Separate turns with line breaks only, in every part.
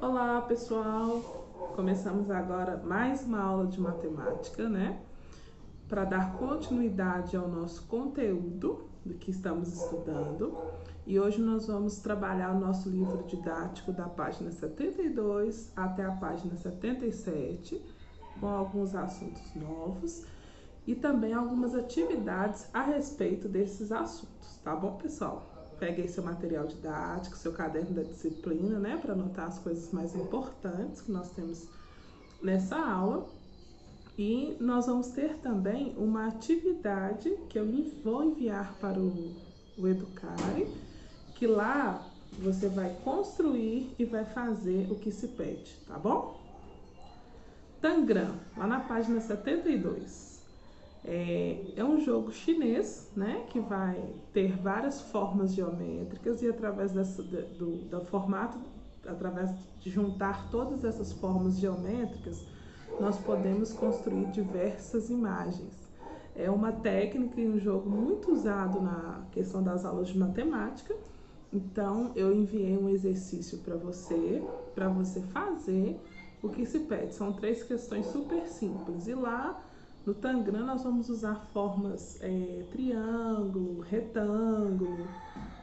Olá, pessoal! Começamos agora mais uma aula de matemática, né? Para dar continuidade ao nosso conteúdo do que estamos estudando. E hoje nós vamos trabalhar o nosso livro didático da página 72 até a página 77, com alguns assuntos novos e também algumas atividades a respeito desses assuntos, tá bom, pessoal? Pegue aí seu material didático, seu caderno da disciplina, né, para anotar as coisas mais importantes que nós temos nessa aula. E nós vamos ter também uma atividade que eu vou enviar para o Educare, que lá você vai construir e vai fazer o que se pede, tá bom? Tangram, lá na página 72. É um jogo chinês, né, que vai ter várias formas geométricas e através do formato, através de juntar todas essas formas geométricas, nós podemos construir diversas imagens. É uma técnica e um jogo muito usado na questão das aulas de matemática. Então, eu enviei um exercício para você fazer o que se pede. São 3 questões super simples. E lá no Tangram nós vamos usar formas triângulo, retângulo,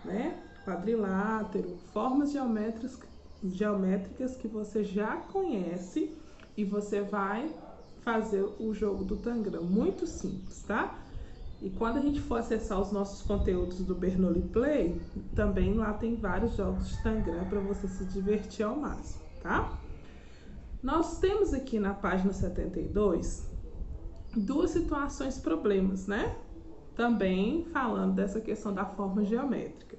né, quadrilátero, formas geométricas que você já conhece e você vai fazer o jogo do Tangram. Muito simples, tá? E quando a gente for acessar os nossos conteúdos do Bernoulli Play, também lá tem vários jogos de Tangram para você se divertir ao máximo, tá? Nós temos aqui na página 72 duas situações problemas, né? Também falando dessa questão da forma geométrica.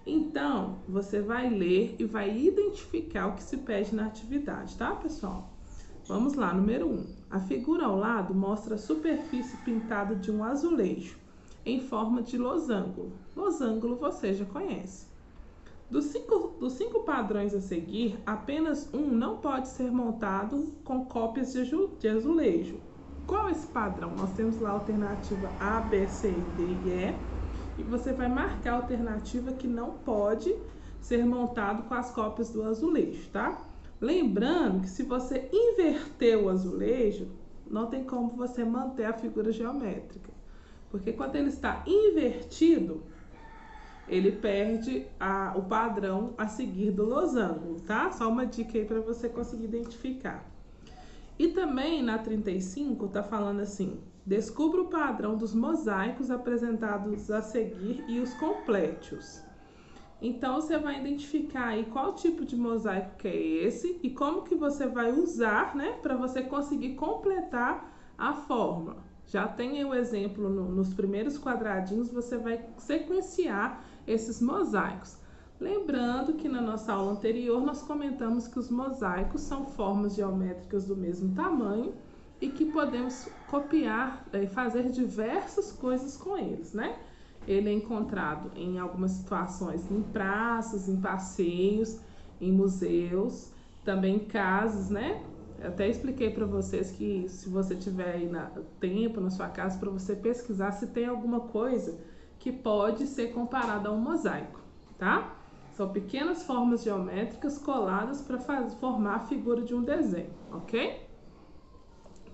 Então, você vai ler e vai identificar o que se pede na atividade, tá, pessoal? Vamos lá, número 1. A figura ao lado mostra a superfície pintada de um azulejo em forma de losango. Losango você já conhece. Dos cinco padrões a seguir, apenas um não pode ser montado com cópias de azulejo. Qual é esse padrão? Nós temos lá a alternativa A, B, C, D e E. E você vai marcar a alternativa que não pode ser montado com as cópias do azulejo, tá? Lembrando que se você inverter o azulejo, não tem como você manter a figura geométrica. Porque quando ele está invertido, ele perde o padrão a seguir do losango, tá? Só uma dica aí para você conseguir identificar. E também na 35 tá falando assim: descubra o padrão dos mosaicos apresentados a seguir e os complete-os. Então você vai identificar aí qual tipo de mosaico que é esse e como que você vai usar, né, para você conseguir completar a forma. Já tem aí o exemplo nos primeiros quadradinhos, você vai sequenciar esses mosaicos. Lembrando que na nossa aula anterior nós comentamos que os mosaicos são formas geométricas do mesmo tamanho e que podemos copiar e fazer diversas coisas com eles, né? Ele é encontrado em algumas situações em praças, em passeios, em museus, também em casas, né? Eu até expliquei para vocês que se você tiver aí tempo na sua casa para você pesquisar se tem alguma coisa que pode ser comparada a um mosaico, tá? São pequenas formas geométricas coladas para formar a figura de um desenho, ok?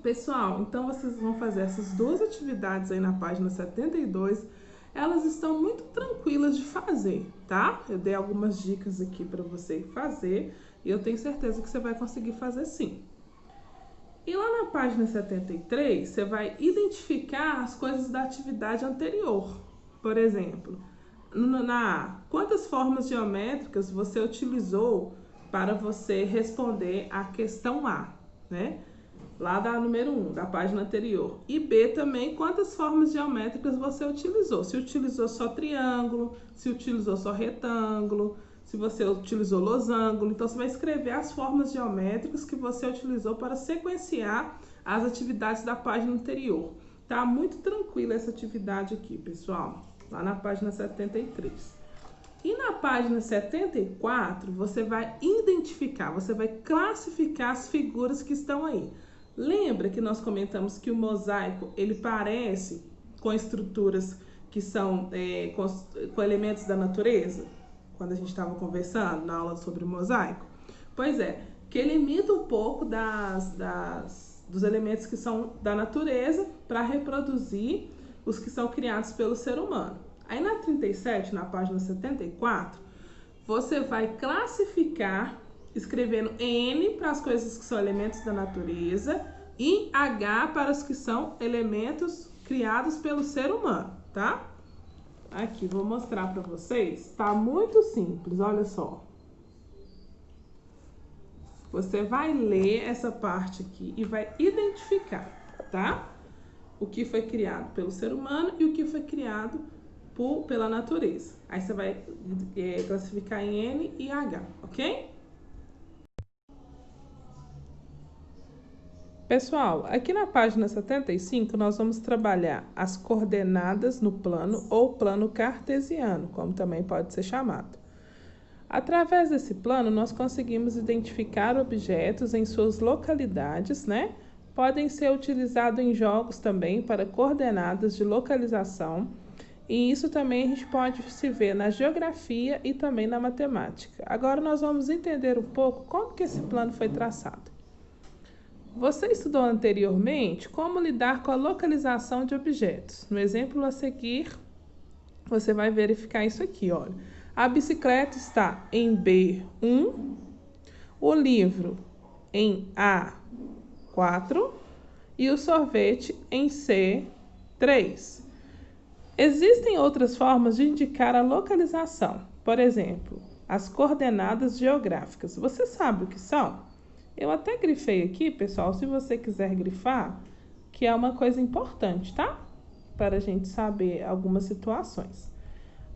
Pessoal, então vocês vão fazer essas duas atividades aí na página 72. Elas estão muito tranquilas de fazer, tá? Eu dei algumas dicas aqui para você fazer e eu tenho certeza que você vai conseguir fazer sim. E lá na página 73, você vai identificar as coisas da atividade anterior. Por exemplo, quantas formas geométricas você utilizou para você responder a questão A, né? Lá da número 1, da página anterior. E B também, quantas formas geométricas você utilizou. Se utilizou só triângulo, se utilizou só retângulo, se você utilizou losango. Então, você vai escrever as formas geométricas que você utilizou para sequenciar as atividades da página anterior. Tá muito tranquila essa atividade aqui, pessoal. Lá na página 73. E na página 74, você vai identificar, você vai classificar as figuras que estão aí. Lembra que nós comentamos que o mosaico, ele parece com estruturas que são com elementos da natureza? Quando a gente estava conversando na aula sobre o mosaico. Pois é, que limita um pouco dos elementos que são da natureza para reproduzir os que são criados pelo ser humano. Aí na 37, na página 74, você vai classificar escrevendo N para as coisas que são elementos da natureza e H para os que são elementos criados pelo ser humano, tá? Aqui, vou mostrar para vocês. Tá muito simples, olha só. Você vai ler essa parte aqui e vai identificar, tá? O que foi criado pelo ser humano e o que foi criado pela natureza. Aí você vai classificar em N e H, ok? Pessoal, aqui na página 75 nós vamos trabalhar as coordenadas no plano ou plano cartesiano, como também pode ser chamado. Através desse plano, nós conseguimos identificar objetos em suas localidades, né? Podem ser utilizados em jogos também para coordenadas de localização, e isso também a gente pode se ver na geografia e também na matemática. Agora nós vamos entender um pouco como que esse plano foi traçado. Você estudou anteriormente como lidar com a localização de objetos. No exemplo a seguir, você vai verificar isso aqui, olha. A bicicleta está em B1, o livro em A4 e o sorvete em C3. Existem outras formas de indicar a localização, por exemplo, as coordenadas geográficas. Você sabe o que são? Eu até grifei aqui, pessoal, se você quiser grifar, que é uma coisa importante, tá? Para a gente saber algumas situações.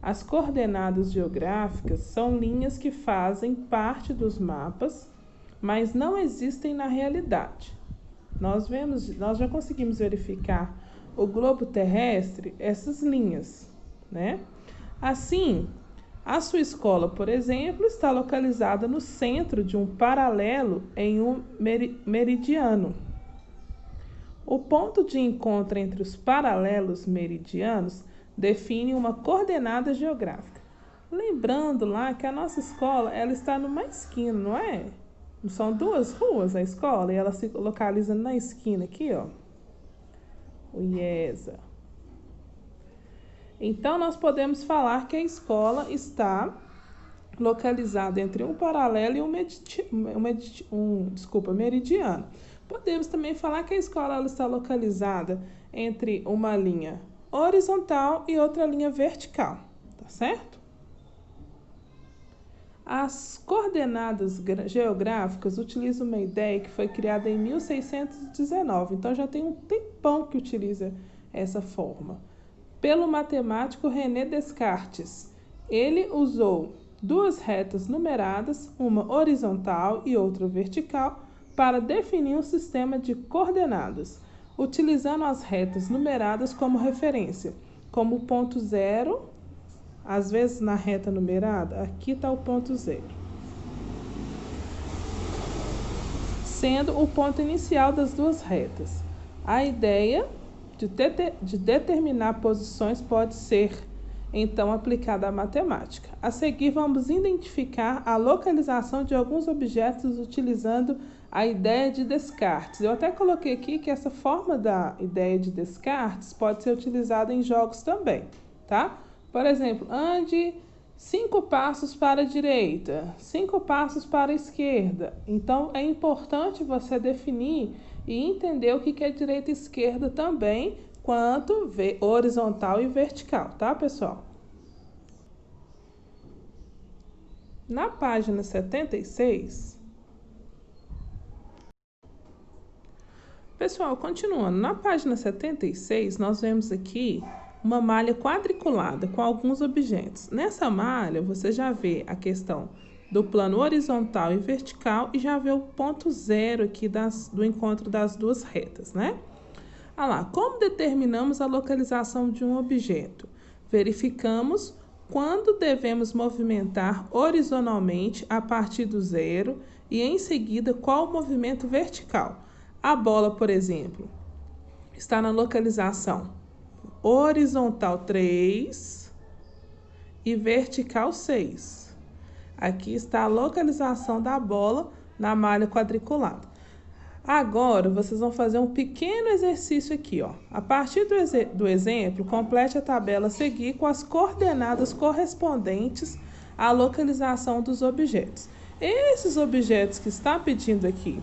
As coordenadas geográficas são linhas que fazem parte dos mapas, mas não existem na realidade. Nós já conseguimos verificar o globo terrestre, essas linhas, né? Assim, a sua escola, por exemplo, está localizada no centro de um paralelo em um meridiano. O ponto de encontro entre os paralelos meridianos define uma coordenada geográfica. Lembrando lá que a nossa escola ela está numa esquina, não é? São duas ruas a escola e ela se localiza na esquina aqui, ó. O IESA. Então, nós podemos falar que a escola está localizada entre um paralelo e um meridiano. Podemos também falar que a escola ela está localizada entre uma linha horizontal e outra linha vertical, tá certo? As coordenadas geográficas utilizam uma ideia que foi criada em 1619, então já tem um tempão que utiliza essa forma. Pelo matemático René Descartes. Ele usou duas retas numeradas, uma horizontal e outra vertical, para definir um sistema de coordenadas, utilizando as retas numeradas como referência, como o ponto zero, às vezes na reta numerada, aqui está o ponto zero, sendo o ponto inicial das duas retas. A ideia de determinar posições pode ser, então, aplicada à matemática. A seguir, vamos identificar a localização de alguns objetos utilizando a ideia de Descartes. Eu até coloquei aqui que essa forma da ideia de Descartes pode ser utilizada em jogos também, tá? Por exemplo, ande 5 passos para a direita, 5 passos para a esquerda. Então, é importante você definir e entender o que é direita e esquerda também, quanto horizontal e vertical, tá, pessoal? Na página 76, pessoal, continuando, na página 76, nós vemos aqui uma malha quadriculada com alguns objetos. Nessa malha, você já vê a questão do plano horizontal e vertical e já vê o ponto zero aqui do encontro das duas retas, né? Olha lá, como determinamos a localização de um objeto? Verificamos quando devemos movimentar horizontalmente a partir do zero e em seguida qual o movimento vertical. A bola, por exemplo, está na localização horizontal 3 e vertical 6. Aqui está a localização da bola na malha quadriculada. Agora, vocês vão fazer um pequeno exercício aqui, ó. A partir do exemplo, complete a tabela a seguir com as coordenadas correspondentes à localização dos objetos. Esses objetos que está pedindo aqui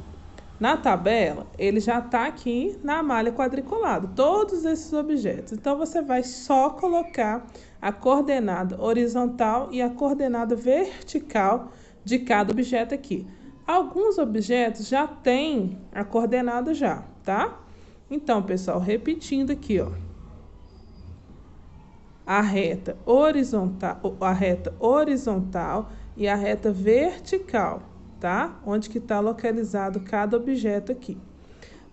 na tabela, ele já está aqui na malha quadriculada, todos esses objetos. Então, você vai só colocar a coordenada horizontal e a coordenada vertical de cada objeto aqui. Alguns objetos já têm a coordenada já, tá? Então, pessoal, repetindo aqui, ó. A reta horizontal e a reta vertical, tá? Onde que está localizado cada objeto aqui.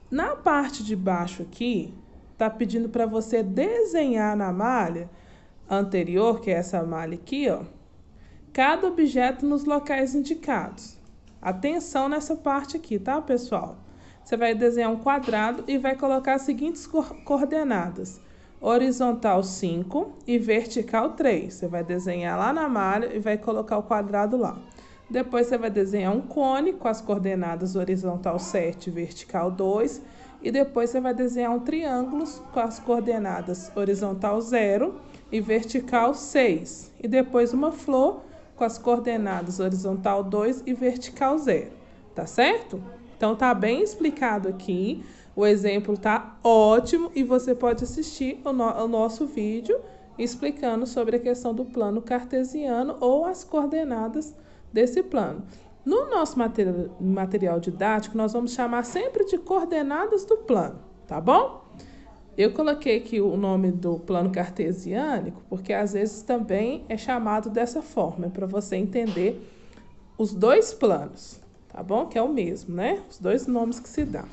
Na parte de baixo aqui, tá pedindo para você desenhar na malha anterior, que é essa malha aqui, ó, cada objeto nos locais indicados. Atenção nessa parte aqui, tá, pessoal? Você vai desenhar um quadrado e vai colocar as seguintes coordenadas: horizontal 5 e vertical 3. Você vai desenhar lá na malha e vai colocar o quadrado lá. Depois você vai desenhar um cone com as coordenadas horizontal 7 e vertical 2. E depois você vai desenhar um triângulo com as coordenadas horizontal 0 e vertical 6. E depois uma flor com as coordenadas horizontal 2 e vertical 0. Tá certo? Então tá bem explicado aqui. O exemplo tá ótimo e você pode assistir o nosso vídeo explicando sobre a questão do plano cartesiano ou as coordenadas desse plano. No nosso material didático, nós vamos chamar sempre de coordenadas do plano, tá bom? Eu coloquei aqui o nome do plano cartesiânico, porque às vezes também é chamado dessa forma, para você entender os dois planos, tá bom? Que é o mesmo, né? Os dois nomes que se dão.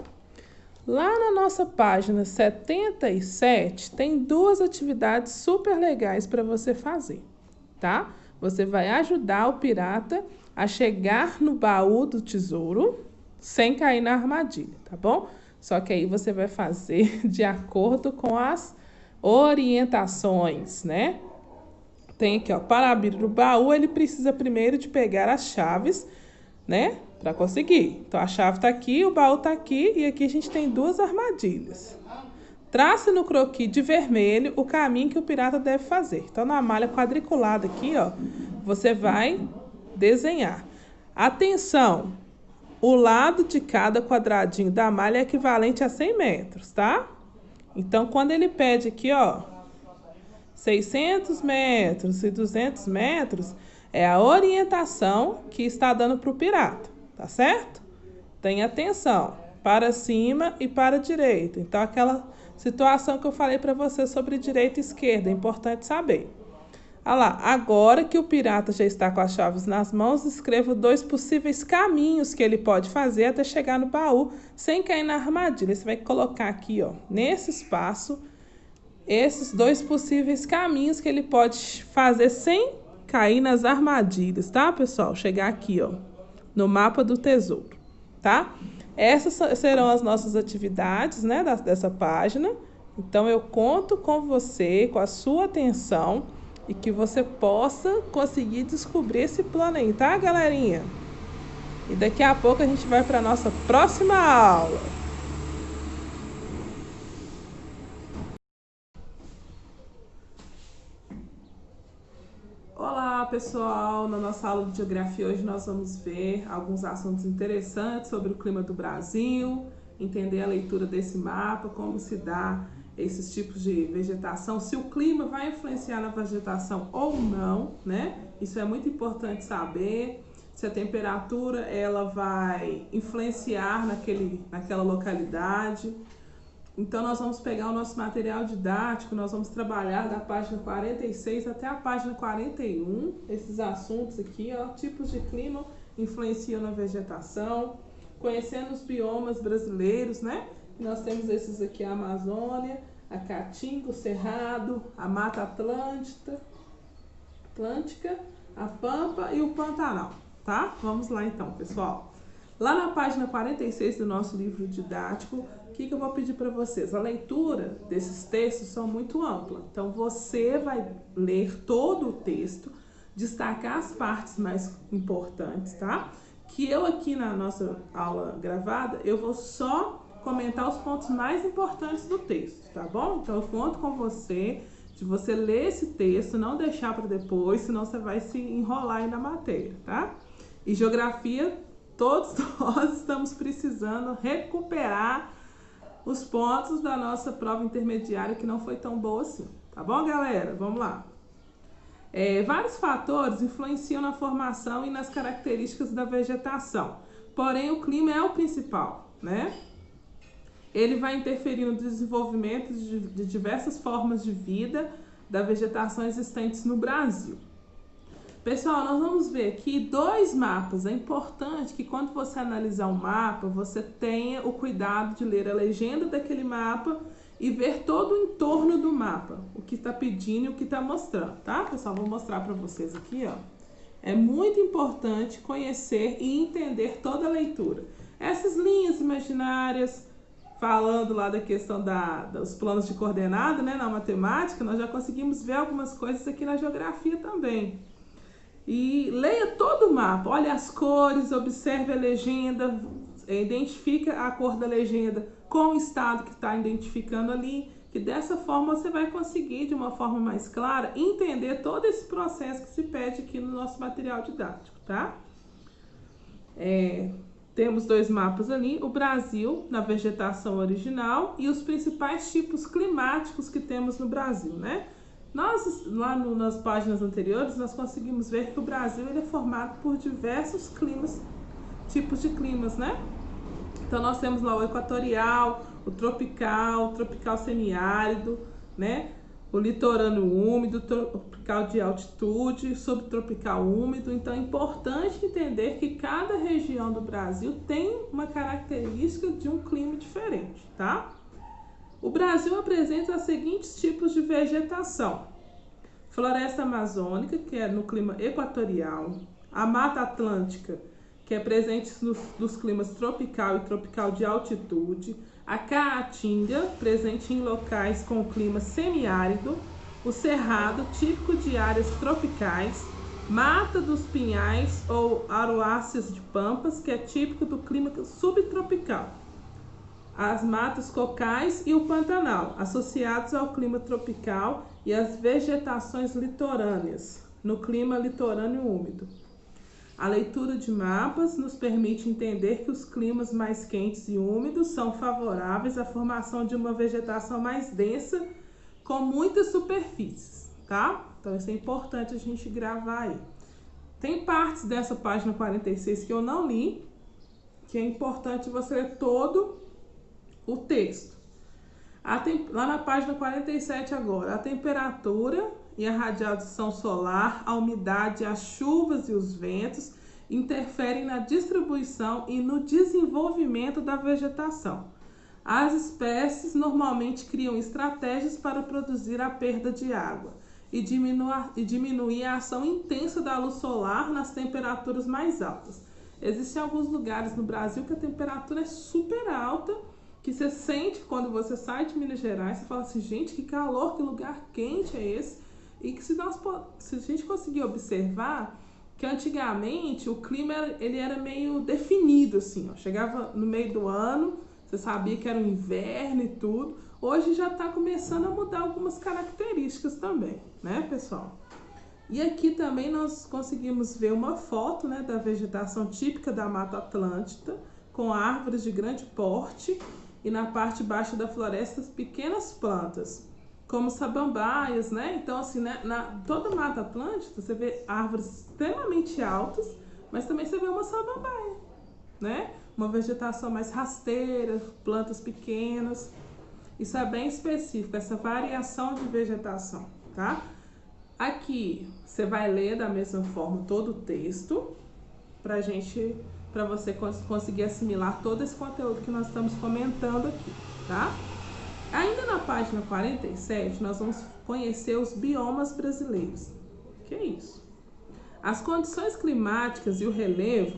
Lá na nossa página 77, tem duas atividades super legais para você fazer, tá? Você vai ajudar o pirata a chegar no baú do tesouro sem cair na armadilha, tá bom? Só que aí você vai fazer de acordo com as orientações, né? Tem aqui, ó, para abrir o baú, ele precisa primeiro de pegar as chaves, né? Para conseguir. Então, a chave tá aqui, o baú tá aqui e aqui a gente tem duas armadilhas. Trace no croquis de vermelho o caminho que o pirata deve fazer. Então, na malha quadriculada aqui, ó, você vai desenhar. Atenção! O lado de cada quadradinho da malha é equivalente a 100 metros, tá? Então, quando ele pede aqui, ó, 600 metros e 200 metros, é a orientação que está dando para o pirata, tá certo? Tenha atenção, para cima e para a direita. Então, aquela situação que eu falei para você sobre direita e esquerda, é importante saber. Olha lá, agora que o pirata já está com as chaves nas mãos, escreva 2 possíveis caminhos que ele pode fazer até chegar no baú sem cair na armadilha. Você vai colocar aqui, ó, nesse espaço, esses 2 possíveis caminhos que ele pode fazer sem cair nas armadilhas, tá, pessoal? Chegar aqui, ó, no mapa do tesouro, tá? Essas serão as nossas atividades, né, dessa página. Então, eu conto com você, com a sua atenção, e que você possa conseguir descobrir esse plano aí, tá, galerinha? E daqui a pouco a gente vai para a nossa próxima aula. Olá, pessoal! Na nossa aula de geografia hoje nós vamos ver alguns assuntos interessantes sobre o clima do Brasil, entender a leitura desse mapa, como se dá esses tipos de vegetação, se o clima vai influenciar na vegetação ou não, né? Isso é muito importante saber. Se a temperatura ela vai influenciar naquela localidade. Então, nós vamos pegar o nosso material didático, nós vamos trabalhar da página 46 até a página 41, esses assuntos aqui, ó, tipos de clima influenciam na vegetação, conhecendo os biomas brasileiros, né? Nós temos esses aqui, a Amazônia, a Caatinga, o Cerrado, a Mata Atlântica, a Pampa e o Pantanal, tá? Vamos lá então, pessoal. Lá na página 46 do nosso livro didático, o que eu vou pedir para vocês? A leitura desses textos são muito ampla, então você vai ler todo o texto, destacar as partes mais importantes, tá? Que eu aqui na nossa aula gravada, eu vou só comentar os pontos mais importantes do texto, tá bom? Então eu conto com você, de você ler esse texto, não deixar para depois, senão você vai se enrolar aí na matéria, tá? E geografia, todos nós estamos precisando recuperar os pontos da nossa prova intermediária que não foi tão boa assim, tá bom, galera? Vamos lá. Vários fatores influenciam na formação e nas características da vegetação, porém o clima é o principal, né? Ele vai interferir no desenvolvimento de diversas formas de vida da vegetação existentes no Brasil. Pessoal, nós vamos ver aqui 2 mapas. É importante que quando você analisar um mapa, você tenha o cuidado de ler a legenda daquele mapa e ver todo o entorno do mapa, o que está pedindo e o que está mostrando, tá? Pessoal, vou mostrar para vocês aqui, ó. É muito importante conhecer e entender toda a leitura. Essas linhas imaginárias, falando lá da questão dos planos de coordenada, né, na matemática, nós já conseguimos ver algumas coisas aqui na geografia também. E leia todo o mapa, olhe as cores, observe a legenda, identifique a cor da legenda com o estado que está identificando ali, que dessa forma você vai conseguir, de uma forma mais clara, entender todo esse processo que se pede aqui no nosso material didático, tá? Temos 2 mapas ali, o Brasil na vegetação original e os principais tipos climáticos que temos no Brasil, né? Nós, lá nas páginas anteriores, nós conseguimos ver que o Brasil ele é formado por diversos tipos de climas, né? Então nós temos lá o equatorial, o tropical semiárido, né? O litorâneo úmido, tropical de altitude, subtropical úmido. Então é importante entender que cada região do Brasil tem uma característica de um clima diferente, tá? O Brasil apresenta os seguintes tipos de vegetação: floresta amazônica, que é no clima equatorial, a Mata Atlântica, que é presente nos climas tropical e tropical de altitude, a Caatinga, presente em locais com clima semiárido, o Cerrado, típico de áreas tropicais, Mata dos Pinhais ou Aroáceas de Pampas, que é típico do clima subtropical, as matas cocais e o Pantanal, associados ao clima tropical, e as vegetações litorâneas, no clima litorâneo úmido. A leitura de mapas nos permite entender que os climas mais quentes e úmidos são favoráveis à formação de uma vegetação mais densa, com muitas superfícies, tá? Então isso é importante a gente gravar aí. Tem partes dessa página 46 que eu não li, que é importante você ler todo o texto. Lá na página 47 agora, a temperatura e a radiação solar, a umidade, as chuvas e os ventos interferem na distribuição e no desenvolvimento da vegetação. As espécies normalmente criam estratégias para produzir a perda de água e diminuir a ação intensa da luz solar nas temperaturas mais altas. Existem alguns lugares no Brasil que a temperatura é super alta, que você sente quando você sai de Minas Gerais, você fala assim, gente, que calor, que lugar quente é esse? E que se a gente conseguir observar que antigamente o clima ele era meio definido, assim, ó. Chegava no meio do ano, você sabia que era o inverno e tudo. Hoje já está começando a mudar algumas características também, né, pessoal? E aqui também nós conseguimos ver uma foto, né, da vegetação típica da Mata Atlântica, com árvores de grande porte e na parte baixa da floresta pequenas plantas, como samambaias, né? Então, assim, né, toda a Mata Atlântica você vê árvores extremamente altas, mas também você vê uma samambaia, né? Uma vegetação mais rasteira, plantas pequenas. Isso é bem específico, essa variação de vegetação, tá? Aqui você vai ler da mesma forma todo o texto para você conseguir assimilar todo esse conteúdo que nós estamos comentando aqui, tá? Ainda na página 47, nós vamos conhecer os biomas brasileiros. Que é isso? As condições climáticas e o relevo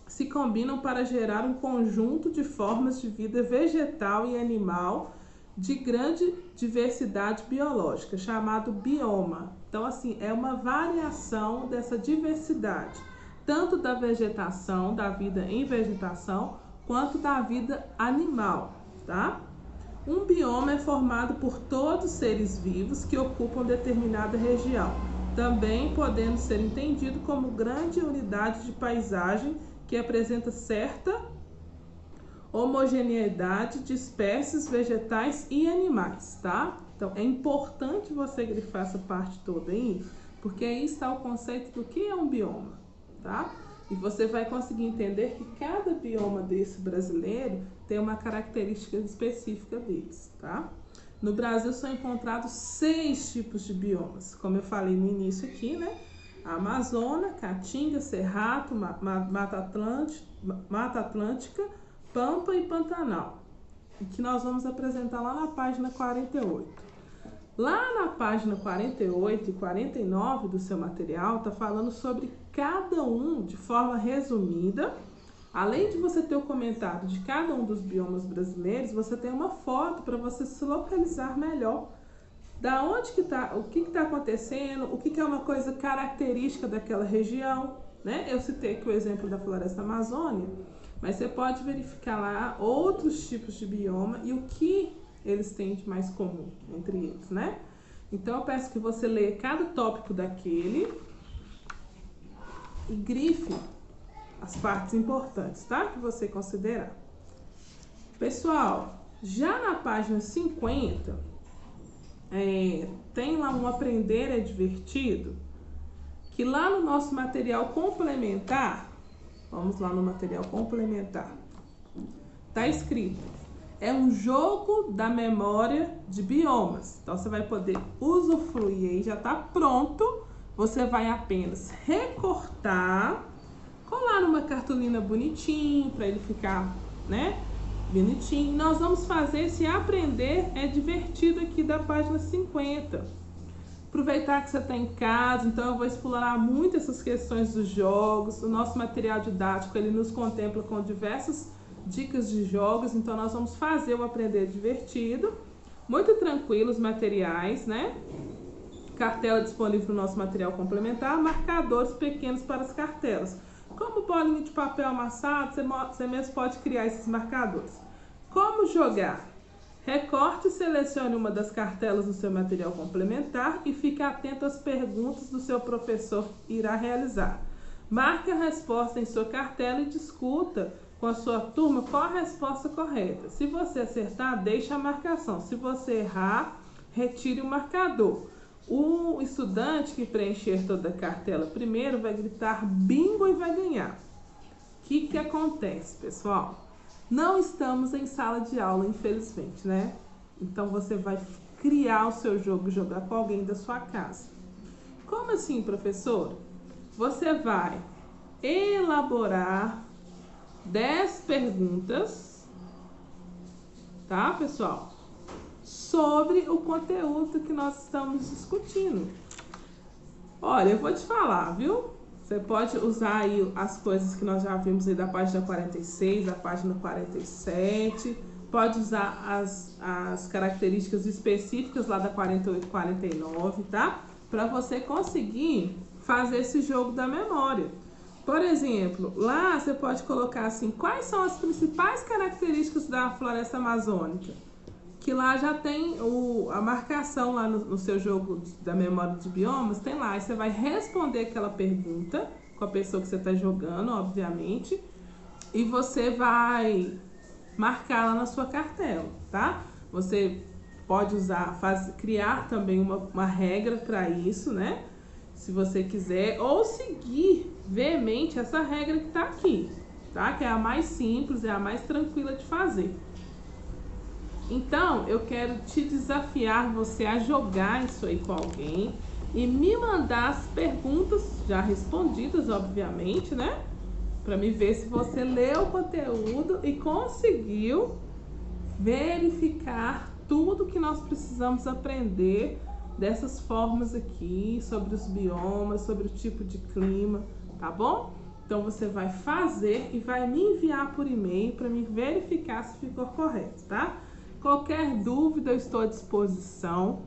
se combinam para gerar um conjunto de formas de vida vegetal e animal de grande diversidade biológica, chamado bioma. Então, assim, é uma variação dessa diversidade, tanto da vegetação, da vida em vegetação, quanto da vida animal, tá? Um bioma é formado por todos os seres vivos que ocupam determinada região, também podendo ser entendido como grande unidade de paisagem que apresenta certa homogeneidade de espécies vegetais e animais, tá? Então, é importante você grifar essa parte toda aí, porque aí está o conceito do que é um bioma, tá? E você vai conseguir entender que cada bioma desse brasileiro tem uma característica específica deles, tá? No Brasil são encontrados 6 tipos de biomas, como eu falei no início aqui, né? Amazônia, Caatinga, Cerrado, Mata Atlântica, Pampa e Pantanal, que nós vamos apresentar lá na página 48. Lá na página 48 e 49 do seu material, está falando sobre cada um de forma resumida. Além de você ter o comentário de cada um dos biomas brasileiros, você tem uma foto para você se localizar melhor. Da onde que tá, o que está acontecendo, o que é uma coisa característica daquela região, né? Eu citei aqui o exemplo da floresta amazônica, mas você pode verificar lá outros tipos de bioma e o que eles têm de mais comum entre eles, né? Então eu peço que você leia cada tópico daquele e grife as partes importantes, tá? Que você considerar. Pessoal, já na página 50, tem lá um Aprender é Divertido, que lá no nosso material complementar, vamos lá no material complementar, tá escrito: é um jogo da memória de biomas. Então você vai poder usufruir aí, já tá pronto. Você vai apenas recortar, colar numa cartolina bonitinho para ele ficar, né, bonitinho. Nós vamos fazer esse Aprender é Divertido aqui da página 50. Aproveitar que você está em casa, então eu vou explorar muito essas questões dos jogos. O nosso material didático, ele nos contempla com diversas dicas de jogos, então nós vamos fazer o Aprender Divertido. Muito tranquilo os materiais, né? Cartela disponível no nosso material complementar, marcadores pequenos para as cartelas. Como bolinha de papel amassado, você mesmo pode criar esses marcadores. Como jogar? Recorte e selecione uma das cartelas do seu material complementar e fique atento às perguntas do seu professor irá realizar. Marque a resposta em sua cartela e discuta com a sua turma qual a resposta correta. Se você acertar, deixe a marcação. Se você errar, retire o marcador. O estudante que preencher toda a cartela primeiro vai gritar bingo e vai ganhar. O que acontece, pessoal? Não estamos em sala de aula, infelizmente, né? Então você vai criar o seu jogo e jogar com alguém da sua casa. Como assim, professor? Você vai elaborar 10 perguntas, tá, pessoal? Sobre o conteúdo que nós estamos discutindo. Olha, eu vou te falar, viu? Você pode usar aí as coisas que nós já vimos aí da página 46, da página 47. Pode usar as características específicas lá da 48 e 49, tá? Para você conseguir fazer esse jogo da memória. Por exemplo, lá você pode colocar assim: quais são as principais características da floresta amazônica? Que lá já tem a marcação lá no seu jogo da memória de biomas, tem lá. Aí você vai responder aquela pergunta com a pessoa que você está jogando, obviamente, e você vai marcar lá na sua cartela, tá? Você pode usar, criar também uma regra para isso, né? Se você quiser, ou seguir veemente essa regra que está aqui, tá? Que é a mais simples, é a mais tranquila de fazer. Então, eu quero te desafiar você a jogar isso aí com alguém e me mandar as perguntas já respondidas, obviamente, né? Para me ver se você leu o conteúdo e conseguiu verificar tudo que nós precisamos aprender dessas formas aqui, sobre os biomas, sobre o tipo de clima, tá bom? Então, você vai fazer e vai me enviar por e-mail para me verificar se ficou correto, tá? Qualquer dúvida, eu estou à disposição,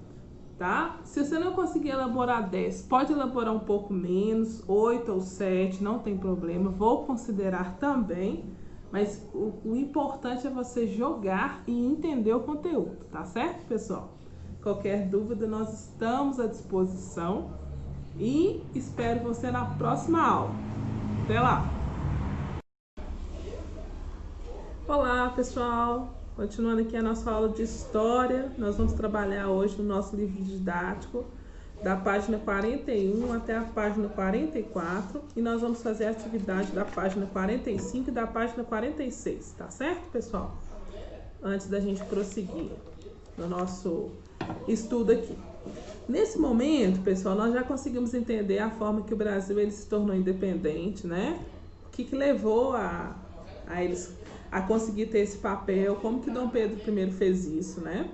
tá? Se você não conseguir elaborar 10, pode elaborar um pouco menos, 8 ou 7, não tem problema, vou considerar também, mas o importante é você jogar e entender o conteúdo, tá certo, pessoal? Qualquer dúvida, nós estamos à disposição e espero você na próxima aula. Até lá! Olá, pessoal! Continuando aqui a nossa aula de História, nós vamos trabalhar hoje no nosso livro didático, da página 41 até a página 44, e nós vamos fazer a atividade da página 45 e da página 46, tá certo, pessoal? Antes da gente prosseguir no nosso estudo aqui. Nesse momento, pessoal, nós já conseguimos entender a forma que o Brasil ele se tornou independente, né? O que levou a eles a conseguir ter esse papel, como que Dom Pedro I fez isso, né?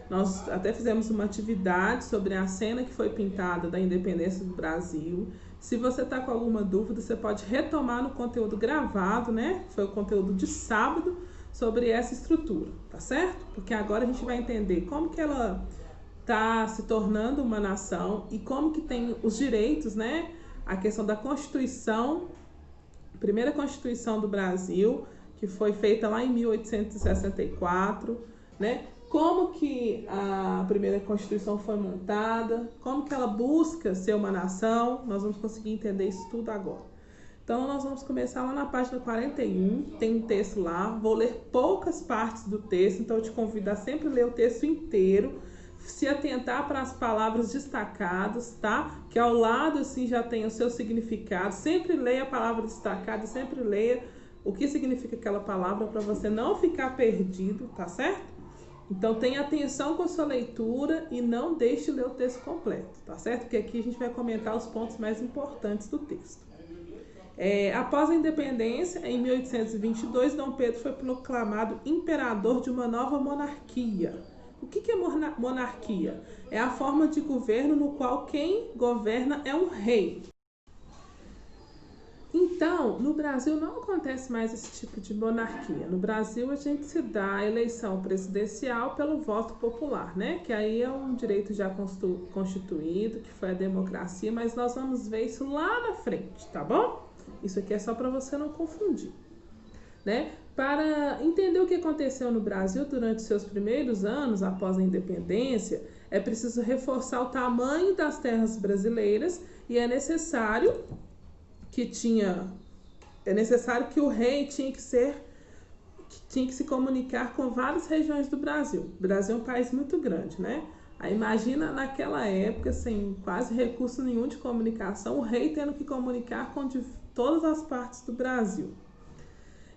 Nós até fizemos uma atividade sobre a cena que foi pintada da independência do Brasil. Se você está com alguma dúvida, você pode retomar no conteúdo gravado, né? Foi o conteúdo de sábado sobre essa estrutura, tá certo? Porque agora a gente vai entender como que ela está se tornando uma nação e como que tem os direitos, né? A questão da Constituição, primeira Constituição do Brasil, que foi feita lá em 1864, né? Como que a primeira Constituição foi montada, como que ela busca ser uma nação, nós vamos conseguir entender isso tudo agora. Então, nós vamos começar lá na página 41, tem um texto lá, vou ler poucas partes do texto, então eu te convido a sempre ler o texto inteiro, se atentar para as palavras destacadas, tá? Que ao lado, assim, já tem o seu significado, sempre leia a palavra destacada, sempre leia o que significa aquela palavra para você não ficar perdido, tá certo? Então tenha atenção com a sua leitura e não deixe de ler o texto completo, tá certo? Porque aqui a gente vai comentar os pontos mais importantes do texto. Após a independência, em 1822, Dom Pedro foi proclamado imperador de uma nova monarquia. O que é monarquia? É a forma de governo no qual quem governa é um rei. Então, no Brasil não acontece mais esse tipo de monarquia. No Brasil a gente se dá a eleição presidencial pelo voto popular, né? Que aí é um direito já constituído, que foi a democracia, mas nós vamos ver isso lá na frente, tá bom? Isso aqui é só para você não confundir, né? Para entender o que aconteceu no Brasil durante seus primeiros anos após a independência, é preciso reforçar o tamanho das terras brasileiras e é necessário que o rei tinha que se comunicar com várias regiões do Brasil. O Brasil é um país muito grande, né? Aí imagina naquela época, sem quase recurso nenhum de comunicação, o rei tendo que comunicar com todas as partes do Brasil.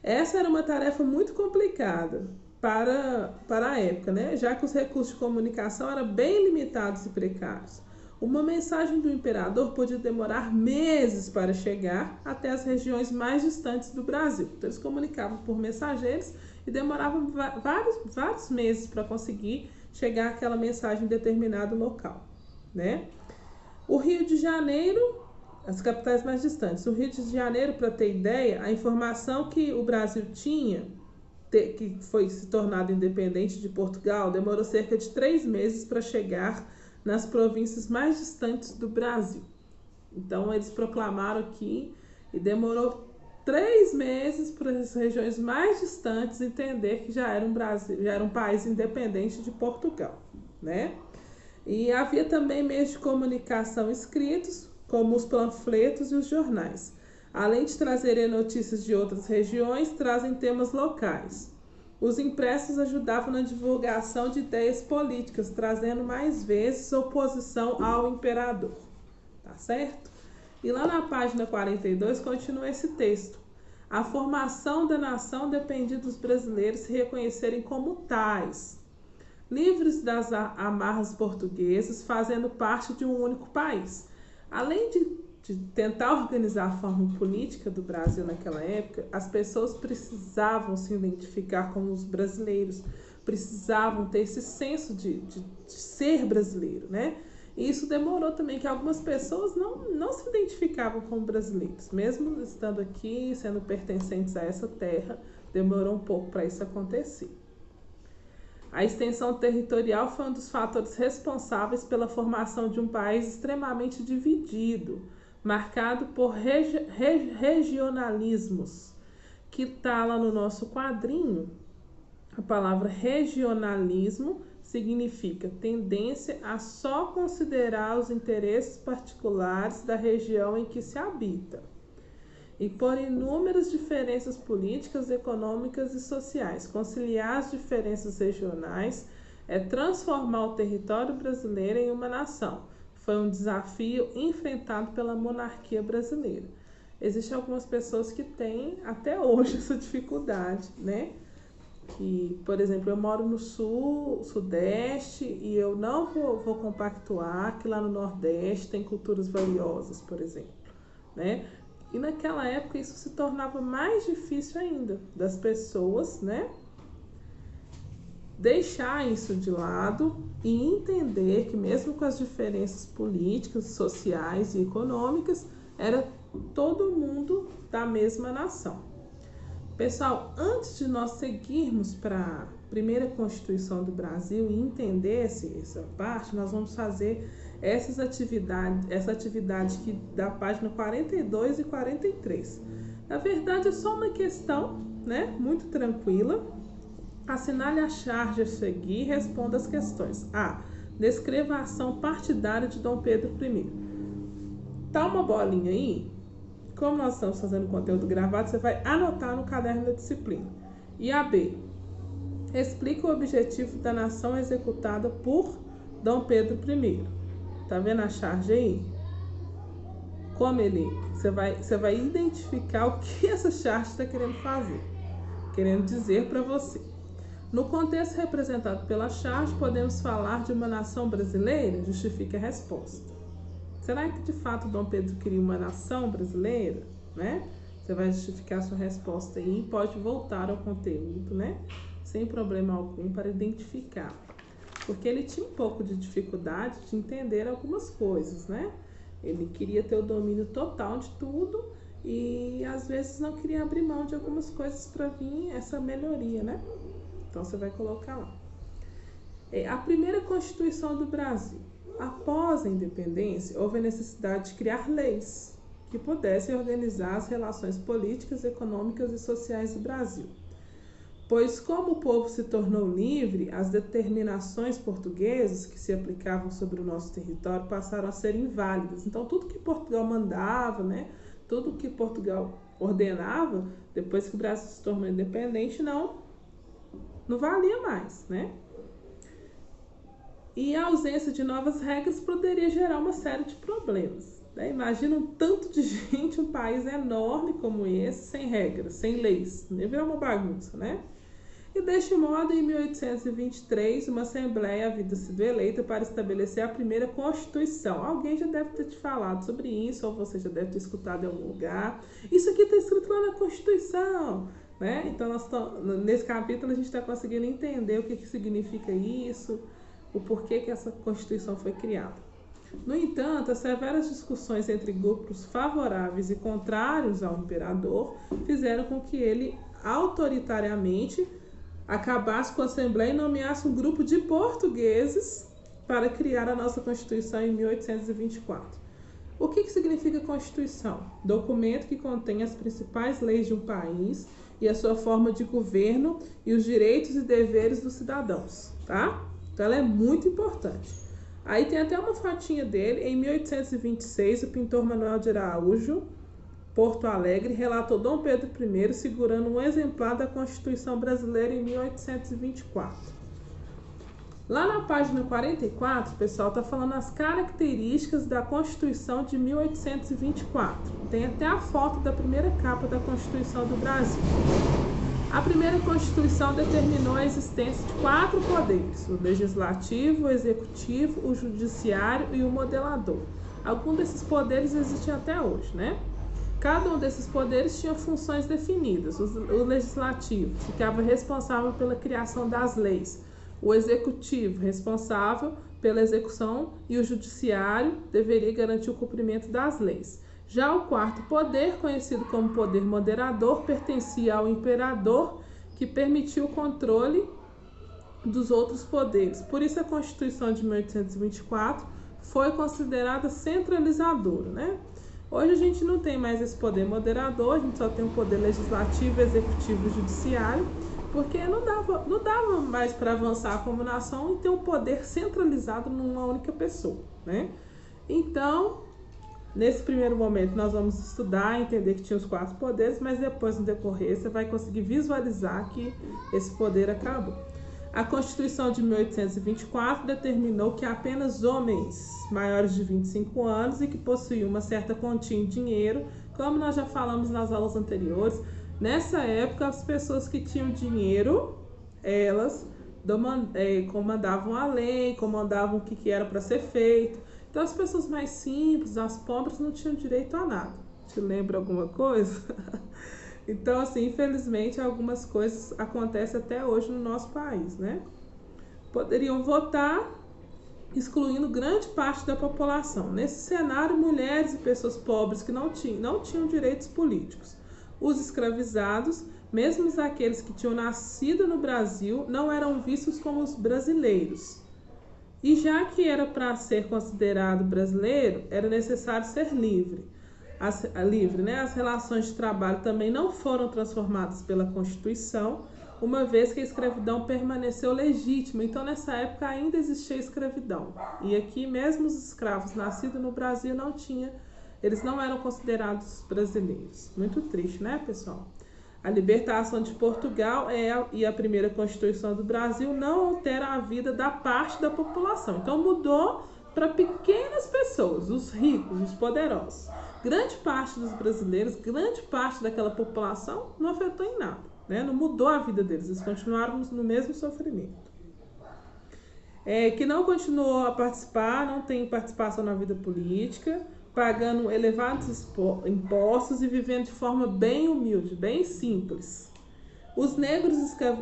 Essa era uma tarefa muito complicada para a época, né? Já que os recursos de comunicação eram bem limitados e precários. Uma mensagem do imperador podia demorar meses para chegar até as regiões mais distantes do Brasil. Então, eles comunicavam por mensageiros e demoravam vários meses para conseguir chegar àquela mensagem em determinado local, né? O Rio de Janeiro, as capitais mais distantes. O Rio de Janeiro, para ter ideia, a informação que o Brasil tinha, que foi se tornado independente de Portugal, demorou cerca de 3 meses para chegar nas províncias mais distantes do Brasil. Então, eles proclamaram aqui e demorou 3 meses para as regiões mais distantes entender que já era um país independente de Portugal, né? E havia também meios de comunicação escritos, como os panfletos e os jornais. Além de trazerem notícias de outras regiões, trazem temas locais. Os impressos ajudavam na divulgação de ideias políticas, trazendo mais vezes oposição ao imperador. Tá certo? E lá na página 42 continua esse texto. A formação da nação dependia dos brasileiros se reconhecerem como tais, livres das amarras portuguesas, fazendo parte de um único país. Além de tentar organizar a forma política do Brasil naquela época, as pessoas precisavam se identificar como os brasileiros, precisavam ter esse senso de ser brasileiro, né? E isso demorou também, que algumas pessoas não se identificavam como brasileiros, mesmo estando aqui, sendo pertencentes a essa terra, demorou um pouco para isso acontecer. A extensão territorial foi um dos fatores responsáveis pela formação de um país extremamente dividido, marcado por regionalismos, que está lá no nosso quadrinho. A palavra regionalismo significa tendência a só considerar os interesses particulares da região em que se habita, e por inúmeras diferenças políticas, econômicas e sociais. Conciliar as diferenças regionais é transformar o território brasileiro em uma nação. Foi um desafio enfrentado pela monarquia brasileira. Existem algumas pessoas que têm até hoje essa dificuldade, né? Que, por exemplo, eu moro no sul, sudeste, e eu não vou compactuar que lá no nordeste tem culturas valiosas, por exemplo, né? E naquela época isso se tornava mais difícil ainda das pessoas, né, deixar isso de lado e entender que mesmo com as diferenças políticas, sociais e econômicas, era todo mundo da mesma nação. Pessoal, antes de nós seguirmos para a primeira Constituição do Brasil e entender essa parte, nós vamos fazer essa atividade aqui da página 42 e 43. Na verdade, é só uma questão, né, muito tranquila. Assinale a charge a seguir e responda as questões. A. Descreva a ação partidária de Dom Pedro I. Tá uma bolinha aí? Como nós estamos fazendo conteúdo gravado, você vai anotar no caderno da disciplina. E a B. Explica o objetivo da nação executada por Dom Pedro I. Tá vendo a charge aí? Como você vai identificar o que essa charge está querendo fazer, querendo dizer para você. No contexto representado pela charge, podemos falar de uma nação brasileira? Justifique a resposta. Será que de fato Dom Pedro queria uma nação brasileira, né? Você vai justificar a sua resposta aí e pode voltar ao conteúdo, né? Sem problema algum, para identificar. Porque ele tinha um pouco de dificuldade de entender algumas coisas, né? Ele queria ter o domínio total de tudo e às vezes não queria abrir mão de algumas coisas para vir essa melhoria, né? Então você vai colocar lá. A primeira Constituição do Brasil. Após a independência, houve a necessidade de criar leis que pudessem organizar as relações políticas, econômicas e sociais do Brasil. Pois, como o povo se tornou livre, as determinações portuguesas que se aplicavam sobre o nosso território passaram a ser inválidas. Então, tudo que Portugal mandava, né, tudo que Portugal ordenava, depois que o Brasil se tornou independente, não valia mais, né? E a ausência de novas regras poderia gerar uma série de problemas, né? Imagina um tanto de gente, um país enorme como esse, sem regras, sem leis, ia virar uma bagunça, né? E deste modo, em 1823, uma assembleia havia sido eleita para estabelecer a primeira Constituição. Alguém já deve ter te falado sobre isso, ou você já deve ter escutado em algum lugar. Isso aqui está escrito lá na Constituição, né? Então, nesse capítulo, a gente está conseguindo entender o que significa isso, o porquê que essa Constituição foi criada. No entanto, as severas discussões entre grupos favoráveis e contrários ao imperador fizeram com que ele, autoritariamente, acabasse com a Assembleia e nomeasse um grupo de portugueses para criar a nossa Constituição em 1824. O que significa Constituição? Documento que contém as principais leis de um país e a sua forma de governo e os direitos e deveres dos cidadãos, tá? Então ela é muito importante. Aí tem até uma fotinha dele. Em 1826, o pintor Manuel de Araújo, Porto Alegre, relatou Dom Pedro I segurando um exemplar da Constituição Brasileira em 1824. Lá na página 44, pessoal, está falando as características da Constituição de 1824. Tem até a foto da primeira capa da Constituição do Brasil. A primeira Constituição determinou a existência de 4 poderes: o legislativo, o executivo, o judiciário e o modelador. Alguns desses poderes existem até hoje, né? Cada um desses poderes tinha funções definidas. O legislativo ficava responsável pela criação das leis, o executivo responsável pela execução e o judiciário deveria garantir o cumprimento das leis. Já o quarto poder, conhecido como poder moderador, pertencia ao imperador, que permitia o controle dos outros poderes. Por isso a Constituição de 1824 foi considerada centralizadora, né? Hoje a gente não tem mais esse poder moderador, a gente só tem o poder legislativo, executivo e judiciário, porque não dava mais para avançar como nação e ter um poder centralizado numa única pessoa, né? Então, nesse primeiro momento nós vamos estudar, entender que tinha os 4 poderes, mas depois no decorrer você vai conseguir visualizar que esse poder acabou. A Constituição de 1824 determinou que apenas homens maiores de 25 anos e que possuíam uma certa quantia em dinheiro, como nós já falamos nas aulas anteriores, nessa época as pessoas que tinham dinheiro, elas comandavam a lei, comandavam o que era para ser feito. Então as pessoas mais simples, as pobres, não tinham direito a nada. Te lembra alguma coisa? Então, assim, infelizmente, algumas coisas acontecem até hoje no nosso país, né? Poderiam votar, excluindo grande parte da população. Nesse cenário, mulheres e pessoas pobres que não tinham direitos políticos. Os escravizados, mesmo aqueles que tinham nascido no Brasil, não eram vistos como os brasileiros. E já que era para ser considerado brasileiro, era necessário ser livre. As relações de trabalho também não foram transformadas pela Constituição, uma vez que a escravidão permaneceu legítima. Então, nessa época ainda existia escravidão. E aqui, mesmo os escravos nascidos no Brasil, eles não eram considerados brasileiros. Muito triste, né, pessoal? A libertação de Portugal e a primeira Constituição do Brasil não altera a vida da parte da população. Então, mudou para pequenas pessoas, os ricos, os poderosos. Grande parte dos brasileiros, grande parte daquela população não afetou em nada, né? Não mudou a vida deles, eles continuaram no mesmo sofrimento. Que não continuou a participar, não tem participação na vida política, pagando elevados impostos e vivendo de forma bem humilde, bem simples. Os negros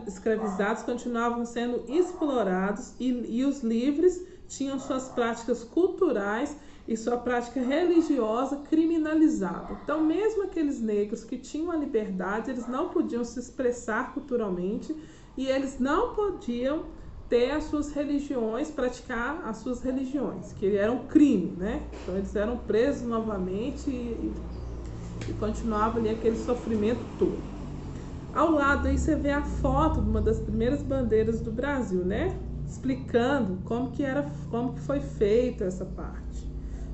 escravizados continuavam sendo explorados e os livres tinham suas práticas culturais e sua prática religiosa criminalizada. Então, mesmo aqueles negros que tinham a liberdade, eles não podiam se expressar culturalmente e eles não podiam ter as suas religiões, praticar as suas religiões, que era um crime, né? Então, eles eram presos novamente e continuava ali aquele sofrimento todo. Ao lado aí você vê a foto de uma das primeiras bandeiras do Brasil, né? Explicando como que foi feita essa parte.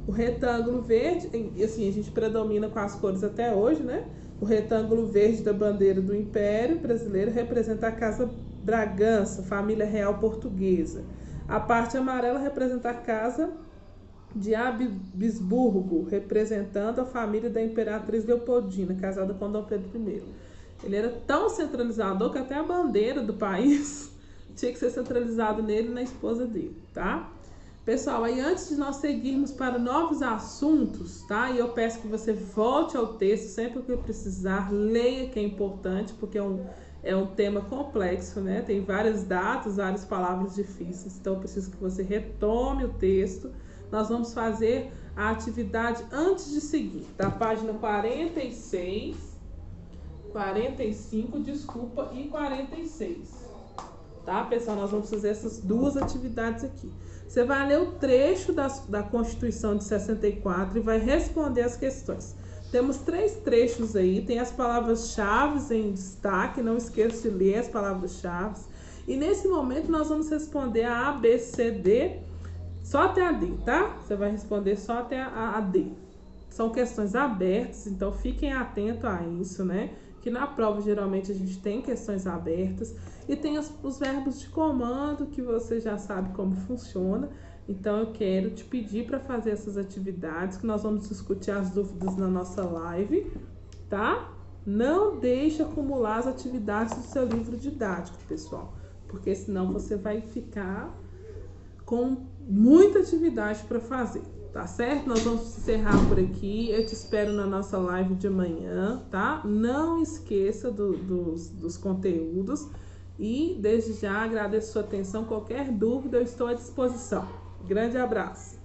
O retângulo verde, assim, a gente predomina com as cores até hoje, né? O retângulo verde da bandeira do Império Brasileiro representa a Casa Bragança, família real portuguesa. A parte amarela representa a Casa de Habsburgo, representando a família da Imperatriz Leopoldina, casada com Dom Pedro I. Ele era tão centralizador que até a bandeira do país tinha que ser centralizado nele e na esposa dele, tá? Pessoal, aí antes de nós seguirmos para novos assuntos, tá? E eu peço que você volte ao texto sempre que precisar, leia, que é importante, porque é um tema complexo, né? Tem várias datas, várias palavras difíceis, então eu preciso que você retome o texto. Nós vamos fazer a atividade antes de seguir, da página 46, 45, desculpa, e 46. Tá, pessoal? Nós vamos fazer essas duas atividades aqui. Você vai ler o trecho da Constituição de 64 e vai responder as questões. Temos 3 trechos aí, tem as palavras-chave em destaque, não esqueça de ler as palavras-chave. E nesse momento nós vamos responder a B, C, D, só até a D, tá? Você vai responder só até a D. São questões abertas, então fiquem atentos a isso, né? Que na prova geralmente a gente tem questões abertas e tem os verbos de comando que você já sabe como funciona. Então eu quero te pedir para fazer essas atividades, que nós vamos discutir as dúvidas na nossa live, tá? Não deixe acumular as atividades do seu livro didático, pessoal, porque senão você vai ficar com muita atividade para fazer. Tá certo? Nós vamos encerrar por aqui. Eu te espero na nossa live de amanhã, tá? Não esqueça dos conteúdos. E desde já agradeço a sua atenção. Qualquer dúvida, eu estou à disposição. Grande abraço!